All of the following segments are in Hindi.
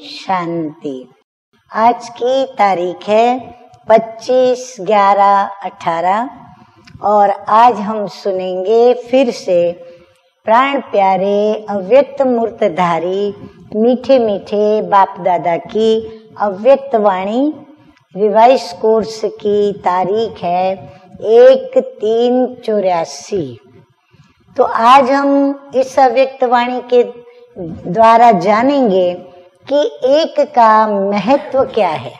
शांति। आज की तारीख है 25/11/18 और आज हम सुनेंगे फिर से प्राण प्यारे अव्यक्त मूर्तधारी मीठे मीठे बाप दादा की अव्यक्त वाणी। रिवाइज कोर्स की तारीख है 1/3/84। तो आज हम इस अव्यक्त वाणी के द्वारा जानेंगे कि एक का महत्व क्या है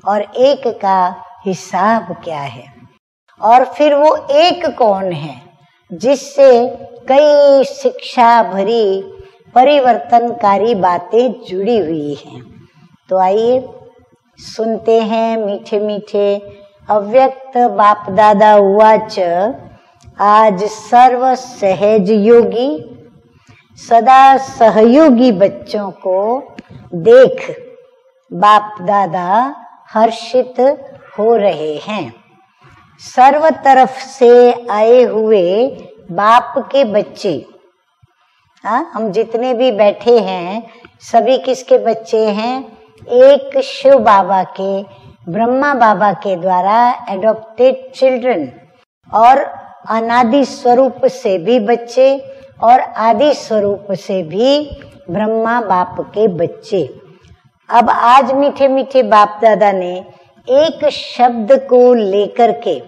और एक का हिसाब क्या है, और फिर वो एक कौन है जिससे कई शिक्षा भरी परिवर्तनकारी बातें जुड़ी हुई हैं। तो आइए सुनते हैं मीठे मीठे अव्यक्त बाप दादा उवाच। आज सर्व सहज योगी सदा सहयोगी बच्चों को देख बाप दादा हर्षित हो रहे हैं। सर्व तरफ से आए हुए बाप के बच्चे, हम जितने भी बैठे हैं सभी किसके बच्चे हैं? एक शिव बाबा के, ब्रह्मा बाबा के द्वारा एडॉप्टेड चिल्ड्रन, और अनादि स्वरूप से भी बच्चे और आदि स्वरूप से भी ब्रह्मा बाप के बच्चे। अब आज मीठे मीठे बाप दादा ने एक शब्द को लेकर के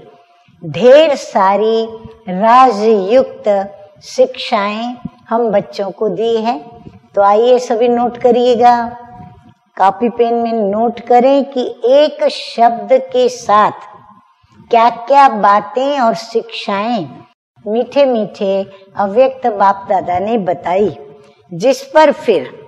ढेर सारी राजयुक्त शिक्षाएं हम बच्चों को दी है। तो आइए सभी नोट करिएगा, कॉपी पेन में नोट करें कि एक शब्द के साथ क्या क्या बातें और शिक्षाएं मीठे मीठे अव्यक्त बाप दादा ने बताई, जिस पर फिर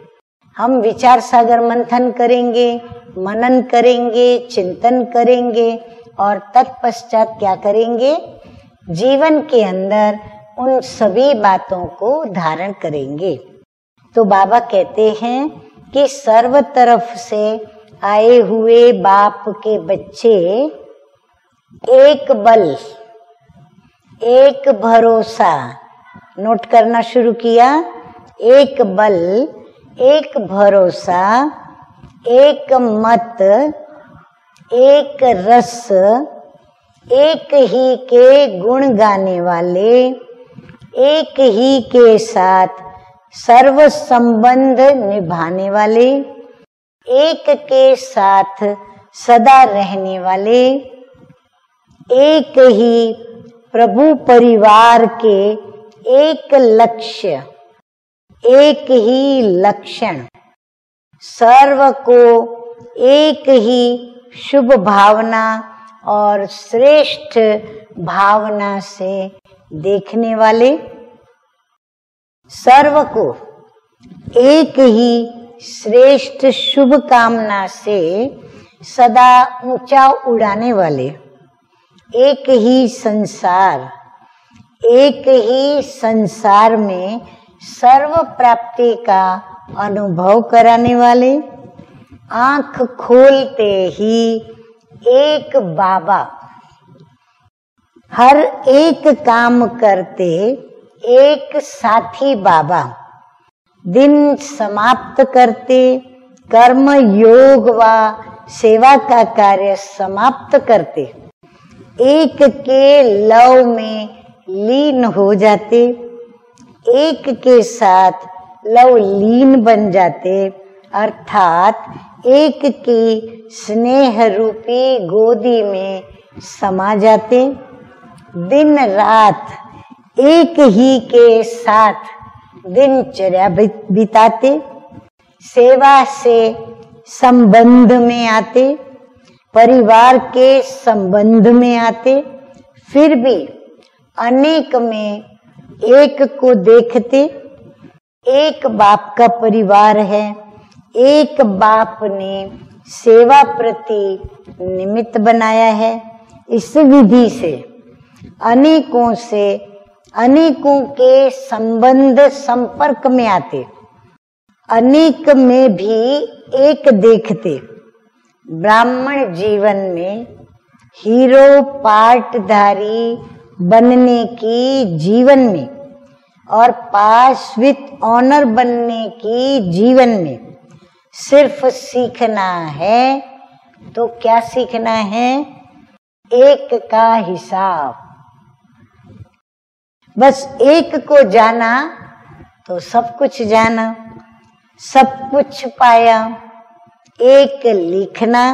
हम विचार सागर मंथन करेंगे, मनन करेंगे, चिंतन करेंगे और तत्पश्चात क्या करेंगे? जीवन के अंदर उन सभी बातों को धारण करेंगे। तो बाबा कहते हैं कि सर्व तरफ से आए हुए बाप के बच्चे एक बल, एक भरोसा, नोट करना शुरू किया। एक बल, एक भरोसा, एक मत, एक रस, एक ही के गुण गाने वाले, एक ही के साथ सर्व संबंध निभाने वाले, एक के साथ सदा रहने वाले, एक ही प्रभु परिवार के एक लक्ष्य, एक ही लक्षण, सर्व को एक ही शुभ भावना और श्रेष्ठ भावना से देखने वाले, सर्व को एक ही श्रेष्ठ शुभ कामना से सदा ऊंचा उड़ाने वाले, एक ही संसार, एक ही संसार में सर्व प्राप्ति का अनुभव कराने वाले, आंख खोलते ही एक बाबा, हर एक काम करते एक साथी बाबा, दिन समाप्त करते कर्म योग व सेवा का कार्य समाप्त करते एक के लव में लीन हो जाते, एक के साथ लव लीन बन जाते, अर्थात एक की स्नेह रूपी गोदी में समा जाते। दिन रात एक ही के साथ दिनचर्या बिताते, सेवा से संबंध में आते, परिवार के संबंध में आते, फिर भी अनेक में एक को देखते। एक बाप का परिवार है, एक बाप ने सेवा प्रति निमित्त बनाया है। इस विधि से अनेकों के संबंध संपर्क में आते, अनेक में भी एक देखते। ब्राह्मण जीवन में हीरो पार्टधारी बनने की जीवन में और पास विथ ऑनर बनने की जीवन में सिर्फ सीखना है तो क्या सीखना है? एक का हिसाब। बस एक को जाना तो सब कुछ जाना, सब कुछ पाया। एक लिखना,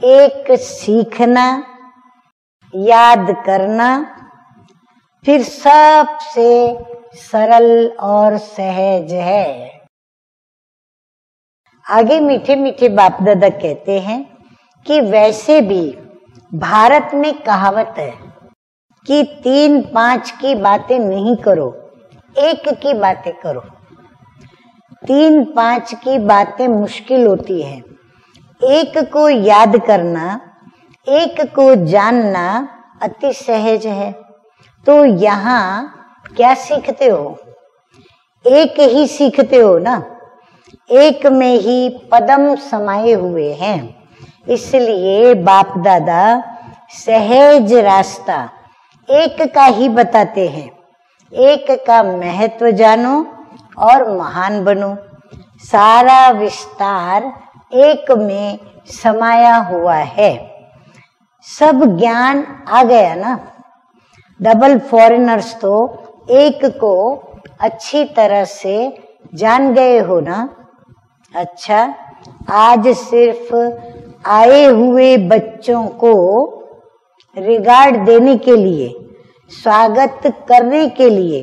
एक सीखना, याद करना, फिर सबसे सरल और सहज है। आगे मीठे मीठे बाप दादा कहते हैं कि वैसे भी भारत में कहावत है कि 3-5 की बातें नहीं करो, एक की बातें करो। 3-5 की बातें मुश्किल होती है। एक को याद करना, एक को जानना अति सहज है। तो यहाँ क्या सीखते हो? एक ही सीखते हो ना। एक में ही पदम समाये हुए हैं। इसलिए बाप दादा सहज रास्ता एक का ही बताते हैं। एक का महत्व जानो और महान बनो। सारा विस्तार एक में समाया हुआ है। सब ज्ञान आ गया ना। डबल फॉरेनर्स तो एक को अच्छी तरह से जान गए हो ना। अच्छा, आज सिर्फ आए हुए बच्चों को रिगार्ड देने के लिए, स्वागत करने के लिए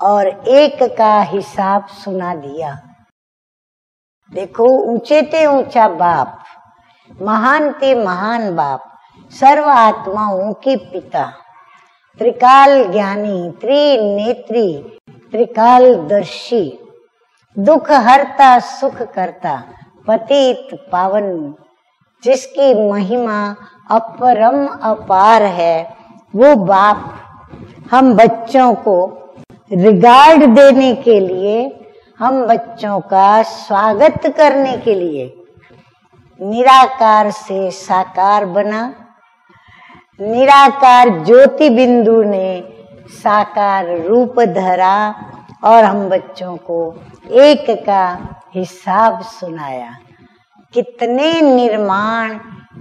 और एक का हिसाब सुना दिया। देखो, ऊंचे ते ऊंचा बाप, महान ते महान बाप, सर्व आत्माओं के पिता, त्रिकाल ज्ञानी, त्रिनेत्री, त्रिकालदर्शी, दुख हरता सुख करता, पतित पावन, जिसकी महिमा अपरम अपार है, वो बाप हम बच्चों को रिगार्ड देने के लिए, हम बच्चों का स्वागत करने के लिए निराकार से साकार बना। निराकार ज्योति बिंदु ने साकार रूप धरा और हम बच्चों को एक का हिसाब सुनाया। कितने निर्माण,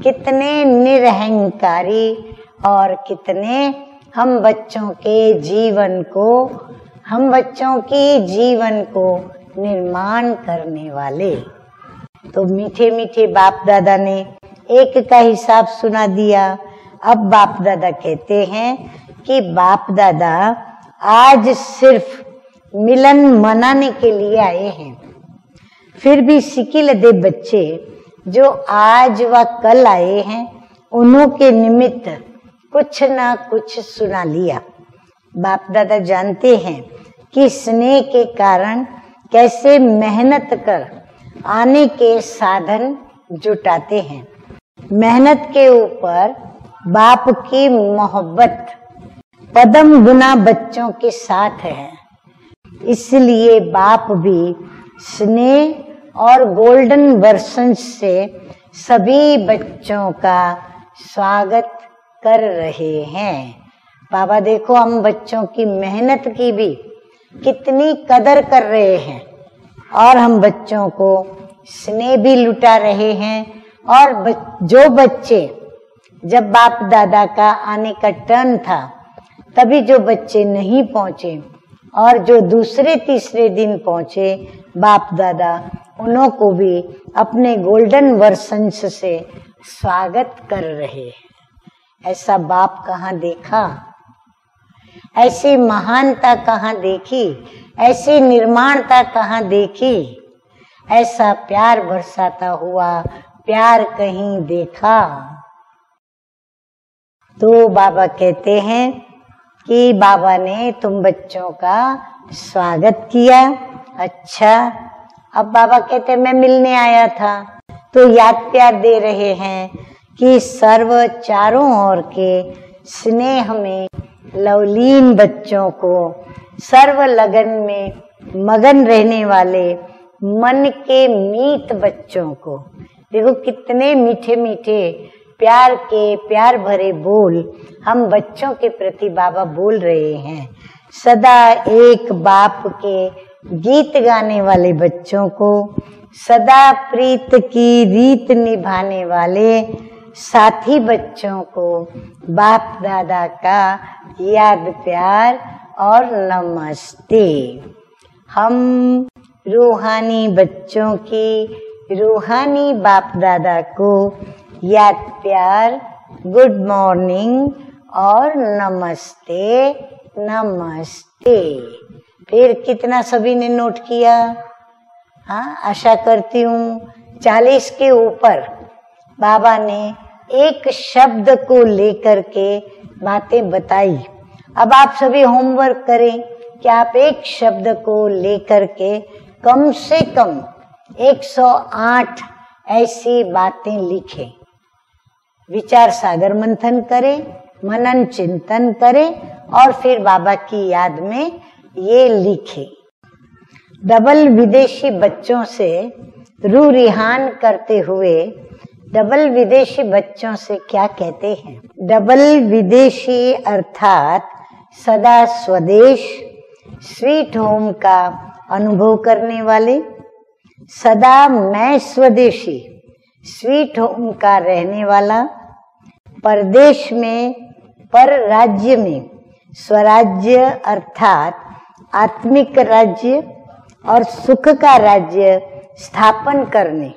कितने निरहंकारी और कितने हम बच्चों के जीवन को, हम बच्चों की जीवन को निर्माण करने वाले। तो मीठे मीठे बाप दादा ने एक का हिसाब सुना दिया। अब बाप दादा कहते हैं कि बाप दादा आज सिर्फ मिलन मनाने के लिए आए हैं। फिर भी सिकिल दे बच्चे जो आज व कल आए हैं, उन्हों के निमित्त कुछ ना कुछ सुना लिया। बाप दादा जानते हैं कि स्नेह के कारण कैसे मेहनत कर आने के साधन जुटाते हैं। मेहनत के ऊपर बाप की मोहब्बत पदम गुना बच्चों के साथ है। इसलिए बाप भी स्नेह और गोल्डन वर्षन से सभी बच्चों का स्वागत कर रहे हैं। बाबा देखो, हम बच्चों की मेहनत की भी कितनी कदर कर रहे हैं और हम बच्चों को स्नेह भी लुटा रहे हैं। और जो बच्चे जब बाप दादा का आने का टर्न था, तभी जो बच्चे नहीं पहुंचे और जो दूसरे तीसरे दिन पहुंचे, बाप दादा उन्हों को भी अपने गोल्डन वर्षन्स से स्वागत कर रहे हैं। ऐसा बाप कहाँ देखा, ऐसी महानता कहाँ देखी, ऐसी निर्माणता कहाँ देखी, ऐसा प्यार बरसाता हुआ प्यार कहीं देखा। तो बाबा कहते हैं कि बाबा ने तुम बच्चों का स्वागत किया। अच्छा, अब बाबा कहते मैं मिलने आया था। तो याद प्यार दे रहे हैं कि सर्व चारों ओर के स्नेह में लवलीन बच्चों को, सर्व लगन में मगन रहने वाले मन के मीत बच्चों को, देखो कितने मीठे मीठे प्यार के प्यार भरे बोल हम बच्चों के प्रति बाबा बोल रहे हैं। सदा एक बाप के गीत गाने वाले बच्चों को, सदा प्रीत की रीत निभाने वाले साथी बच्चों को बाप दादा का याद प्यार और नमस्ते। हम रूहानी बच्चों की रूहानी बाप दादा को याद प्यार, गुड मॉर्निंग और नमस्ते नमस्ते। फिर कितना सभी ने नोट किया? हाँ, आशा करती हूँ 40 के ऊपर बाबा ने एक शब्द को लेकर के बातें बताई। अब आप सभी होमवर्क करें कि आप एक शब्द को लेकर के कम से कम 108 ऐसी बातें लिखें। विचार सागर मंथन करें, मनन चिंतन करें और फिर बाबा की याद में ये लिखें। डबल विदेशी बच्चों से रूह रिहान करते हुए डबल विदेशी बच्चों से क्या कहते हैं? डबल विदेशी अर्थात सदा स्वदेश, स्वीट होम का अनुभव करने वाले, सदा मैं स्वदेशी, स्वीट होम का रहने वाला, परदेश में पर राज्य में स्वराज्य अर्थात आत्मिक राज्य और सुख का राज्य स्थापन करने,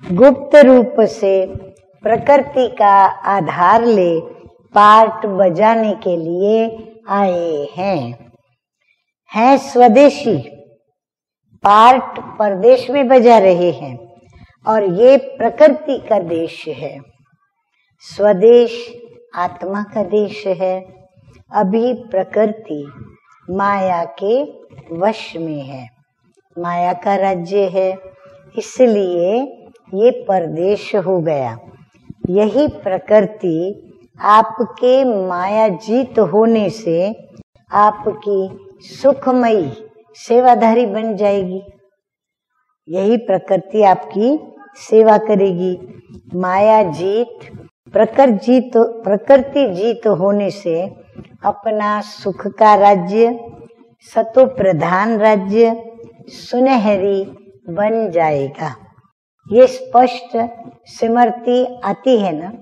गुप्त रूप से प्रकृति का आधार ले पार्ट बजाने के लिए आए हैं स्वदेशी, पार्ट परदेश में बजा रहे हैं और ये प्रकृति का देश है। स्वदेश आत्मा का देश है। अभी प्रकृति माया के वश में है, माया का राज्य है, इसलिए ये परदेश हो गया। यही प्रकृति आपके मायाजीत होने से आपकी सुखमयी सेवाधारी बन जाएगी। यही प्रकृति आपकी सेवा करेगी। माया जीत प्रकृति जीत होने से अपना सुख का राज्य, सतो प्रधान राज्य सुनहरी बन जाएगा। ये स्पष्ट स्मृति आती है ना।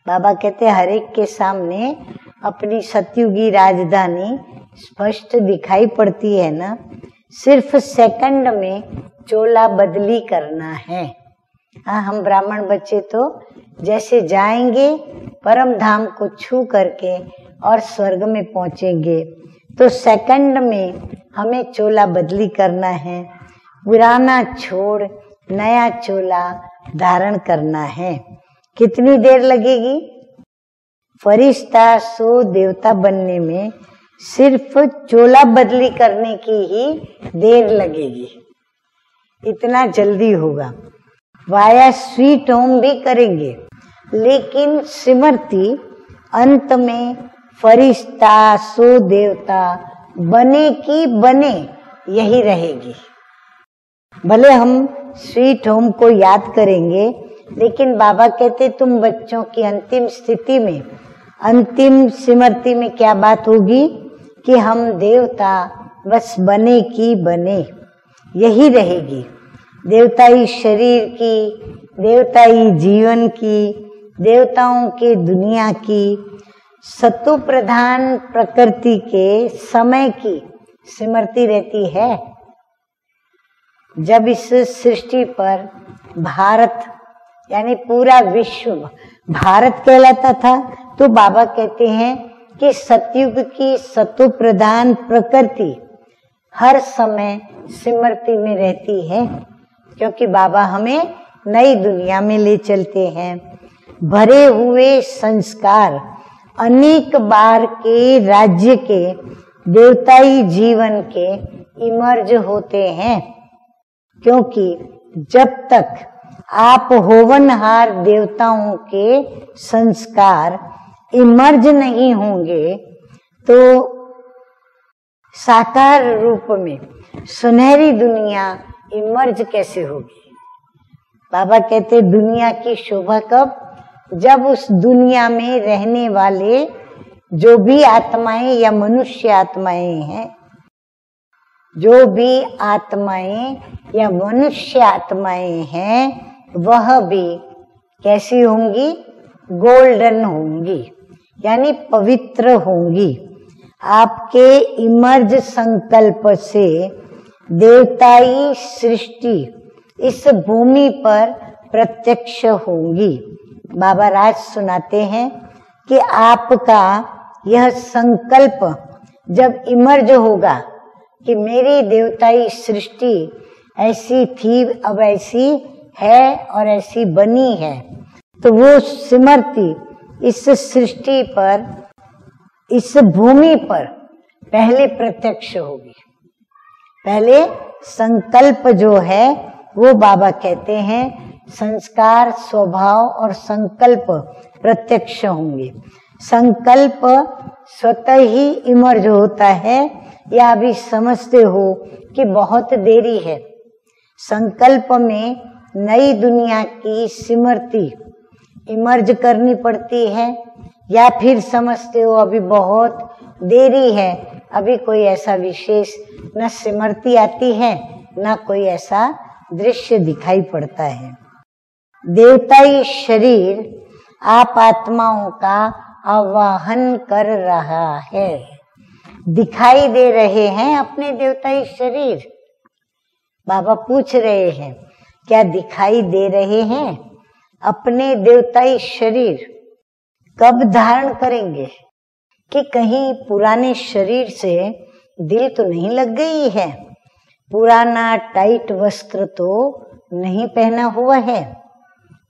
बाबा कहते हर एक के सामने अपनी सतयुगी राजधानी स्पष्ट दिखाई पड़ती है ना। सिर्फ सेकंड में चोला बदली करना है। हाँ, हम ब्राह्मण बच्चे तो जैसे जाएंगे परम धाम को छू करके और स्वर्ग में पहुंचेंगे, तो सेकंड में हमें चोला बदली करना है। पुराना छोड़ नया चोला धारण करना है। कितनी देर लगेगी? फरिश्ता सो देवता बनने में सिर्फ चोला बदली करने की ही देर लगेगी। इतना जल्दी होगा। वाया स्वीट होम भी करेंगे, लेकिन स्मृति अंत में फरिश्ता सो देवता बने की बने यही रहेगी। भले हम स्वीट होम को याद करेंगे, लेकिन बाबा कहते तुम बच्चों की अंतिम स्थिति में, अंतिम स्मृति में क्या बात होगी कि हम देवता बस बने की बने यही रहेगी। देवताई शरीर की, देवताई जीवन की, देवताओं के दुनिया की, सत्व प्रधान प्रकृति के समय की स्मृति रहती है। जब इस सृष्टि पर भारत यानी पूरा विश्व भारत कहलाता था, तो बाबा कहते हैं कि सतयुग की सत्व प्रधान प्रकृति हर समय स्मृति में रहती है, क्योंकि बाबा हमें नई दुनिया में ले चलते हैं। भरे हुए संस्कार अनेक बार के राज्य के देवताई जीवन के इमर्ज होते हैं, क्योंकि जब तक आप होवनहार देवताओं के संस्कार इमर्ज नहीं होंगे, तो साकार रूप में सुनहरी दुनिया इमर्ज कैसे होगी? बाबा कहते दुनिया की शोभा कब? जब उस दुनिया में रहने वाले जो भी आत्माएं या मनुष्य आत्माएं हैं, जो भी आत्माएं या मनुष्य आत्माएं हैं वह भी कैसी होंगी? गोल्डन होंगी, यानी पवित्र होंगी। आपके इमर्ज संकल्प से देवताई सृष्टि इस भूमि पर प्रत्यक्ष होंगी। बाबा राज सुनाते हैं कि आपका यह संकल्प जब इमर्ज होगा कि मेरी देवताई सृष्टि ऐसी थी, अब ऐसी है और ऐसी बनी है, तो वो सिमरती इस सृष्टि पर, इस भूमि पर पहले प्रत्यक्ष होगी। पहले संकल्प जो है वो बाबा कहते हैं संस्कार, स्वभाव और संकल्प प्रत्यक्ष होंगे। संकल्प स्वतः ही इमर्ज होता है, या अभी समझते हो कि बहुत देरी है। संकल्प में नई दुनिया की सिमरती इमर्ज करनी पड़ती है, या फिर समझते हो अभी बहुत देरी है, अभी कोई ऐसा विशेष न सिमरती आती है न कोई ऐसा दृश्य दिखाई पड़ता है। देवताई शरीर आप आत्माओं का आवाहन कर रहा है। दिखाई दे रहे हैं अपने देवताई शरीर। बाबा पूछ रहे हैं क्या दिखाई दे रहे हैं अपने देवताई शरीर? कब धारण करेंगे? कि कहीं पुराने शरीर से दिल तो नहीं लग गई है, पुराना टाइट वस्त्र तो नहीं पहना हुआ है,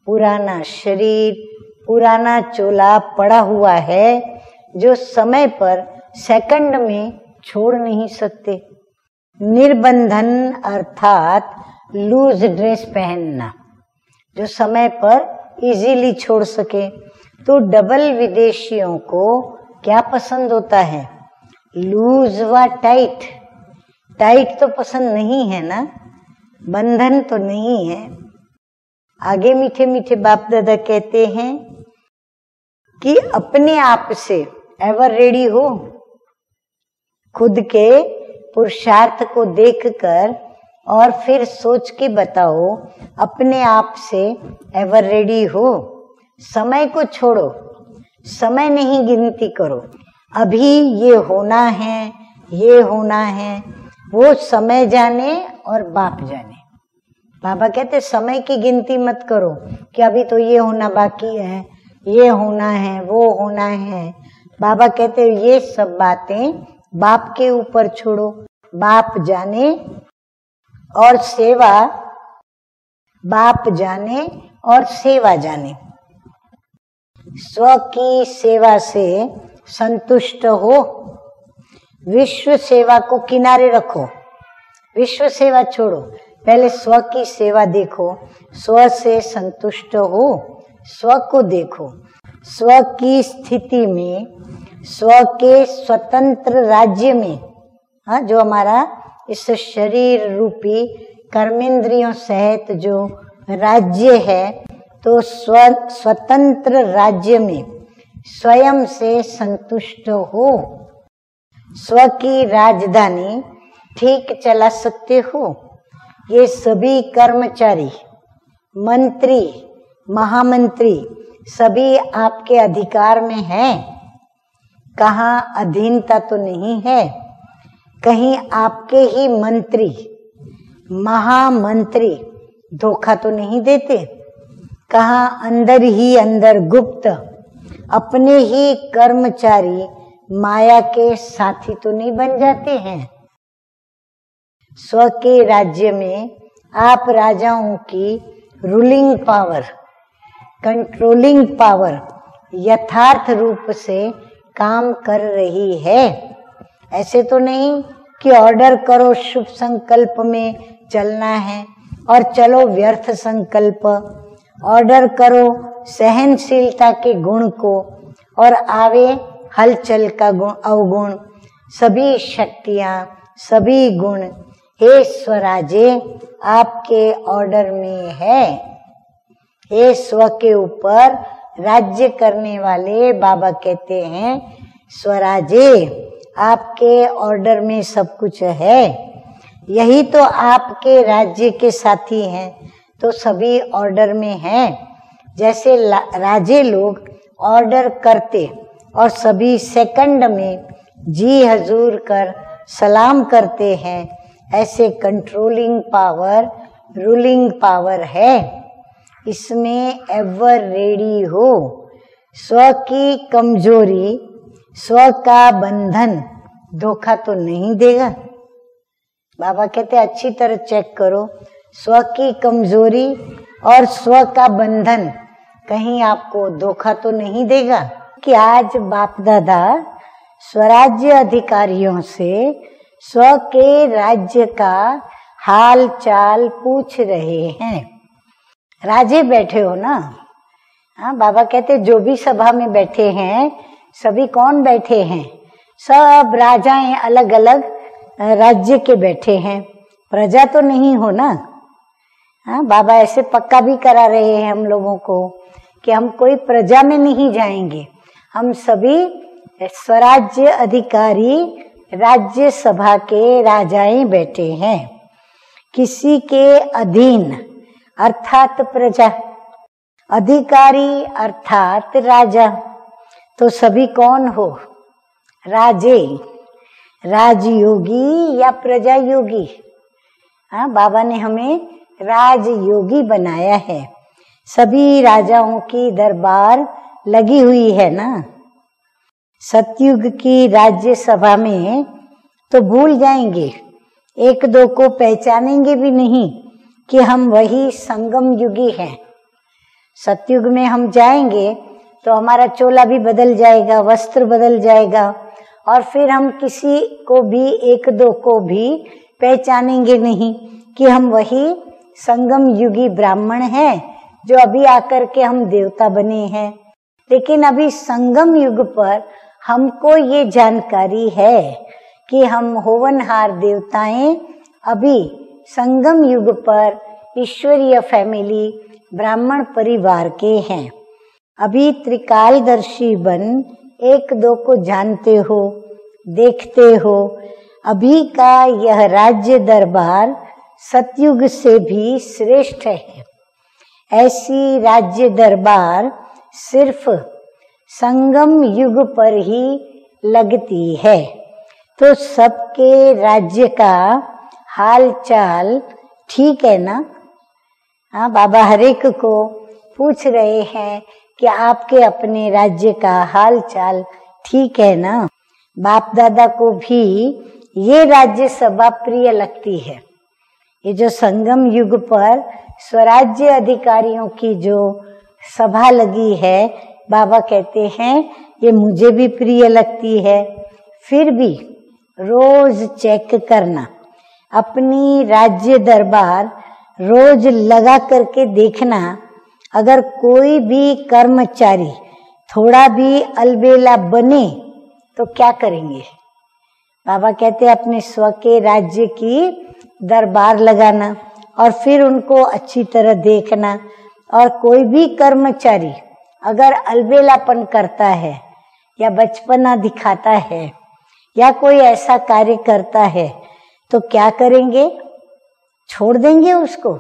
पुराना शरीर, पुराना चोला पड़ा हुआ है जो समय पर सेकंड में छोड़ नहीं सकते। निर्बंधन अर्थात लूज ड्रेस पहनना जो समय पर इजीली छोड़ सके। तो डबल विदेशियों को क्या पसंद होता है? लूज व टाइट। टाइट तो पसंद नहीं है ना, बंधन तो नहीं है। आगे मीठे मीठे बाप दादा कहते हैं कि अपने आप से एवर रेडी हो। खुद के पुरुषार्थ को देखकर और फिर सोच के बताओ, अपने आप से एवर रेडी हो। समय को छोड़ो, समय नहीं गिनती करो। अभी ये होना है, ये होना है, वो समय जाने और बाप जाने। बाबा कहते समय की गिनती मत करो कि अभी तो ये होना बाकी है, ये होना है, वो होना है। बाबा कहते ये सब बातें बाप के ऊपर छोड़ो। बाप जाने और सेवा, बाप जाने और सेवा जाने। स्व की सेवा से संतुष्ट हो। विश्व सेवा को किनारे रखो, विश्व सेवा छोड़ो, पहले स्व की सेवा देखो। स्व से संतुष्ट हो, स्व को देखो। स्व की स्थिति में, स्व के स्वतंत्र राज्य में, हाँ, जो हमारा इस शरीर रूपी कर्मेंद्रियों सहित जो राज्य है, तो स्वतंत्र राज्य में स्वयं से संतुष्ट हो। स्व की राजधानी ठीक चला सकते हो। ये सभी कर्मचारी, मंत्री, महामंत्री सभी आपके अधिकार में हैं। कहाँ अधीनता तो नहीं है। कहीं आपके ही मंत्री, महामंत्री धोखा तो नहीं देते। कहाँ अंदर ही अंदर गुप्त अपने ही कर्मचारी माया के साथी तो नहीं बन जाते हैं। स्व के राज्य में आप राजाओं की रूलिंग पावर, कंट्रोलिंग पावर यथार्थ रूप से काम कर रही है। ऐसे तो नहीं कि ऑर्डर करो शुभ संकल्प में चलना है और चलो व्यर्थ संकल्प। ऑर्डर करो सहनशीलता के गुण को और आवे हलचल का गुण, अवगुण। सभी शक्तियां, सभी गुण हे स्वराजे आपके ऑर्डर में है। हे स्व के ऊपर राज्य करने वाले बाबा कहते हैं स्वराजे आपके ऑर्डर में सब कुछ है। यही तो आपके राज्य के साथी हैं, तो सभी ऑर्डर में हैं। जैसे राजे लोग ऑर्डर करते और सभी सेकंड में जी हजूर कर सलाम करते हैं, ऐसे कंट्रोलिंग पावर रूलिंग पावर है। इसमें एवर रेडी हो। स्व की कमजोरी, स्व का बंधन धोखा तो नहीं देगा। बाबा कहते अच्छी तरह चेक करो, स्व की कमजोरी और स्व का बंधन कहीं आपको धोखा तो नहीं देगा। कि आज बाप दादा स्वराज्य अधिकारियों से स्व के राज्य का हाल चाल पूछ रहे हैं। राजे बैठे हो ना। हाँ, बाबा कहते जो भी सभा में बैठे हैं सभी कौन बैठे हैं? सब राजाएं अलग अलग राज्य के बैठे हैं, प्रजा तो नहीं हो ना। हाँ, बाबा ऐसे पक्का भी करा रहे हैं हम लोगों को कि हम कोई प्रजा में नहीं जाएंगे, हम सभी स्वराज्य अधिकारी राज्य सभा के राजाएं बैठे हैं। किसी के अधीन अर्थात प्रजा, अधिकारी अर्थात राजा। तो सभी कौन हो? राजे, राजयोगी या प्रजा योगी। हाँ, बाबा ने हमें राजयोगी बनाया है। सभी राजाओं की दरबार लगी हुई है ना। सतयुग की राज्य सभा में तो भूल जाएंगे, एक दो को पहचानेंगे भी नहीं कि हम वही संगम युगी हैं। सतयुग में हम जाएंगे तो हमारा चोला भी बदल जाएगा, वस्त्र बदल जाएगा, और फिर हम किसी को भी एक दो को भी पहचानेंगे नहीं कि हम वही संगम युगी ब्राह्मण हैं जो अभी आकर के हम देवता बने हैं। लेकिन अभी संगम युग पर हमको ये जानकारी है कि हम होवनहार देवताएं अभी संगम युग पर ईश्वरीय फैमिली ब्राह्मण परिवार के हैं। अभी त्रिकालदर्शी बन एक दो को जानते हो, देखते हो। अभी का यह राज्य दरबार सतयुग से भी श्रेष्ठ है। ऐसी राज्य दरबार सिर्फ संगम युग पर ही लगती है। तो सबके राज्य का हाल चाल ठीक है ना? हाँ, बाबा हरेक को पूछ रहे हैं कि आपके अपने राज्य का हाल चाल ठीक है ना। बाप दादा को भी ये राज्य सभा प्रिय लगती है। ये जो संगम युग पर स्वराज्य अधिकारियों की जो सभा लगी है, बाबा कहते हैं ये मुझे भी प्रिय लगती है। फिर भी रोज चेक करना, अपनी राज्य दरबार रोज लगा करके देखना। अगर कोई भी कर्मचारी थोड़ा भी अलबेला बने तो क्या करेंगे? बाबा कहते हैं अपने स्व के राज्य की दरबार लगाना और फिर उनको अच्छी तरह देखना। और कोई भी कर्मचारी अगर अलबेलापन करता है या बचपना दिखाता है या कोई ऐसा कार्य करता है तो क्या करेंगे? छोड़ देंगे उसको?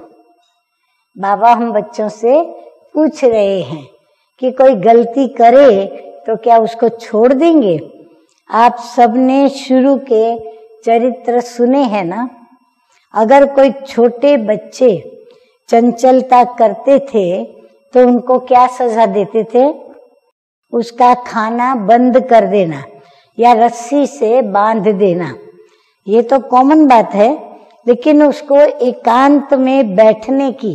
बाबा हम बच्चों से पूछ रहे हैं कि कोई गलती करे तो क्या उसको छोड़ देंगे? आप सबने शुरू के चरित्र सुने हैं ना। अगर कोई छोटे बच्चे चंचलता करते थे तो उनको क्या सजा देते थे? उसका खाना बंद कर देना या रस्सी से बांध देना। ये तो कॉमन बात है, लेकिन उसको एकांत में बैठने की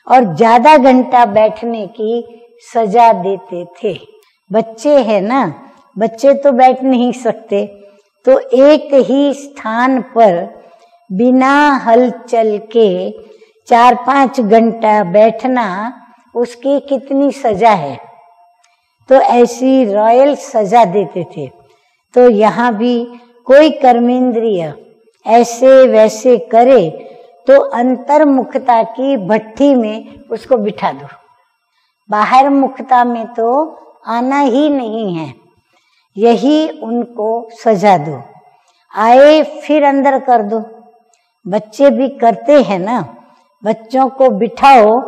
और ज्यादा घंटा बैठने की सजा देते थे। बच्चे हैं ना, बच्चे तो बैठ नहीं सकते, तो एक ही स्थान पर बिना हलचल के 4-5 घंटा बैठना उसकी कितनी सजा है। तो ऐसी रॉयल सजा देते थे। तो यहाँ भी कोई कर्मेंद्रिय ऐसे वैसे करे तो अंतर्मुखता की भट्ठी में उसको बिठा दो। बाहर मुखता में तो आना ही नहीं है, यही उनको सजा दो। आए फिर अंदर कर दो। बच्चे भी करते हैं ना, बच्चों को बिठाओ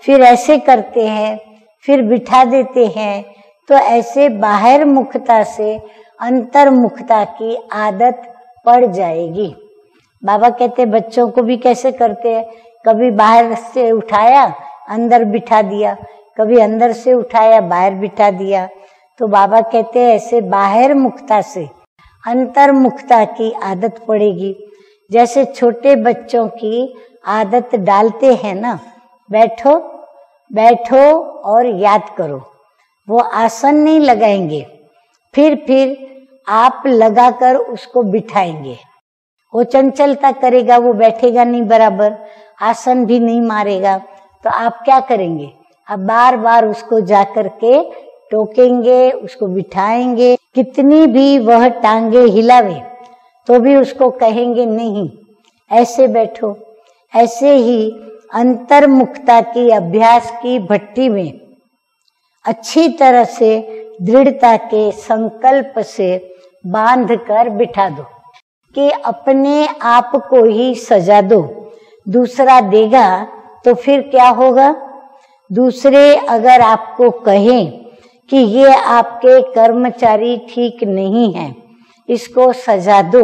फिर ऐसे करते हैं, फिर बिठा देते हैं, तो ऐसे बाहर मुखता से अंतर्मुखता की आदत पड़ जाएगी। बाबा कहते बच्चों को भी कैसे करते हैं, कभी बाहर से उठाया अंदर बिठा दिया, कभी अंदर से उठाया बाहर बिठा दिया। तो बाबा कहते हैं ऐसे बाहर मुखता से अंतर्मुखता की आदत पड़ेगी। जैसे छोटे बच्चों की आदत डालते हैं ना, बैठो बैठो और याद करो, वो आसन नहीं लगाएंगे, फिर आप लगाकर उसको बिठाएंगे। वो चंचलता करेगा, वो बैठेगा नहीं बराबर, आसन भी नहीं मारेगा, तो आप क्या करेंगे, अब बार बार उसको जाकर के टोकेंगे, उसको बिठाएंगे। कितनी भी वह टांगे हिलावे तो भी उसको कहेंगे नहीं ऐसे बैठो। ऐसे ही अंतर्मुखता की अभ्यास की भट्टी में अच्छी तरह से दृढ़ता के संकल्प से बांध कर बिठा दो कि अपने आप को ही सजा दो। दूसरा देगा तो फिर क्या होगा, दूसरे अगर आपको कहें कि ये आपके कर्मचारी ठीक नहीं है, इसको सजा दो,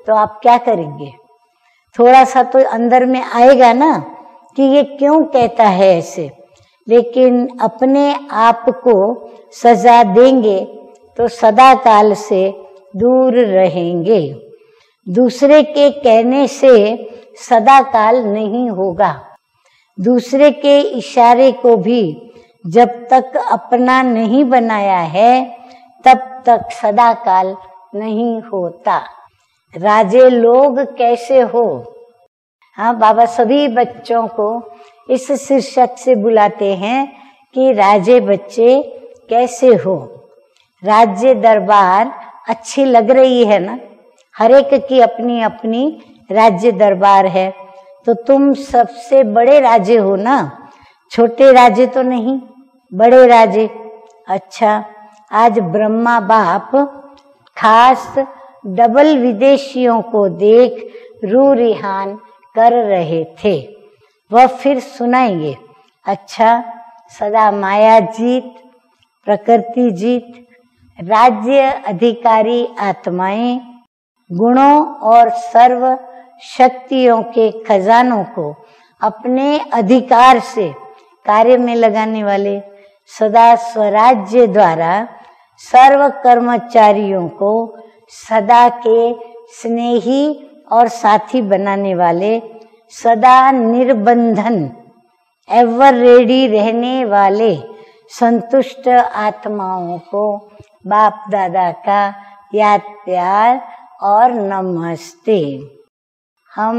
तो आप क्या करेंगे, थोड़ा सा तो अंदर में आएगा ना कि ये क्यों कहता है ऐसे। लेकिन अपने आप को सजा देंगे तो सदा काल से दूर रहेंगे। दूसरे के कहने से सदा काल नहीं होगा। दूसरे के इशारे को भी जब तक अपना नहीं बनाया है तब तक सदा काल नहीं होता। राजे लोग कैसे हो, हाँ बाबा सभी बच्चों को इस शीर्षक से बुलाते हैं कि राजे बच्चे कैसे हो। राज्य दरबार अच्छी लग रही है ना, हर एक की अपनी अपनी राज्य दरबार है, तो तुम सबसे बड़े राजे हो ना, छोटे राजे तो नहीं, बड़े राजे। अच्छा, आज ब्रह्मा बाप खास डबल विदेशियों को देख रू रिहान कर रहे थे, वह फिर सुनाएंगे। अच्छा, सदा माया जीत, प्रकृति जीत, राज्य अधिकारी आत्माएं गुणों और सर्व शक्तियों के खजानों को अपने अधिकार से कार्य में लगाने वाले, सदा स्वराज्य द्वारा सर्व कर्मचारियों को सदा के स्नेही और साथी बनाने वाले, सदा निर्बंधन एवर रेडी रहने वाले संतुष्ट आत्माओं को बाप दादा का याद प्यार और नमस्ते। हम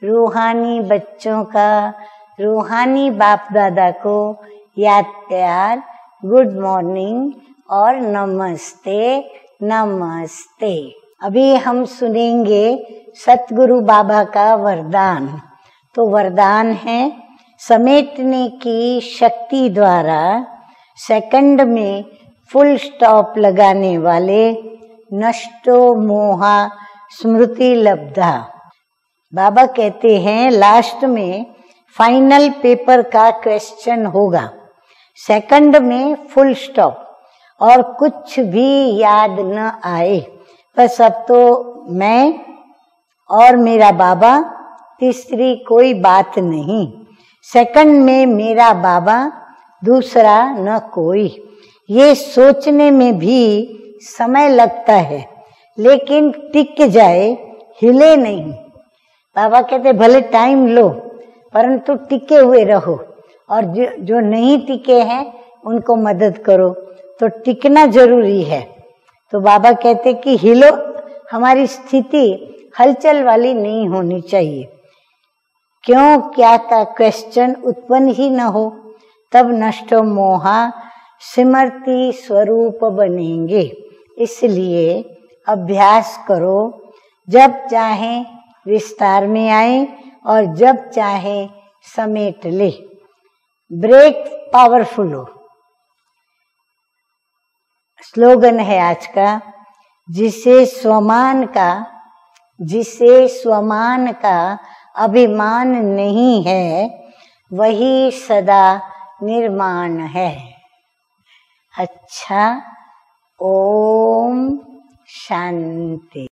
रूहानी बच्चों का रूहानी बाप दादा को याद प्यार, गुड मॉर्निंग और नमस्ते नमस्ते। अभी हम सुनेंगे सतगुरु बाबा का वरदान। तो वरदान है, समेटने की शक्ति द्वारा सेकंड में फुल स्टॉप लगाने वाले नष्टो मोहा स्मृति लब्धा। बाबा कहते हैं लास्ट में फाइनल पेपर का क्वेश्चन होगा, सेकंड में फुल स्टॉप और कुछ भी याद न आए, बस अब तो मैं और मेरा बाबा, तीसरी कोई बात नहीं। सेकंड में मेरा बाबा, दूसरा न कोई। ये सोचने में भी समय लगता है, लेकिन टिक जाए, हिले नहीं। बाबा कहते भले टाइम लो परंतु टिके हुए रहो, और जो नहीं टिके हैं उनको मदद करो। तो टिकना जरूरी है। तो बाबा कहते कि हिलो, हमारी स्थिति हलचल वाली नहीं होनी चाहिए। क्यों क्या का क्वेश्चन उत्पन्न ही न हो, तब नष्ट मोहा सिमरती स्वरूप बनेंगे। इसलिए अभ्यास करो, जब चाहे विस्तार में आए और जब चाहे समेट ले। ब्रेक पावरफुल हो, स्लोगन है आज का, जिसे स्वमान का जिसे स्वमान का अभिमान नहीं है, वही सदा निर्माण है। अच्छा, ओम शांति।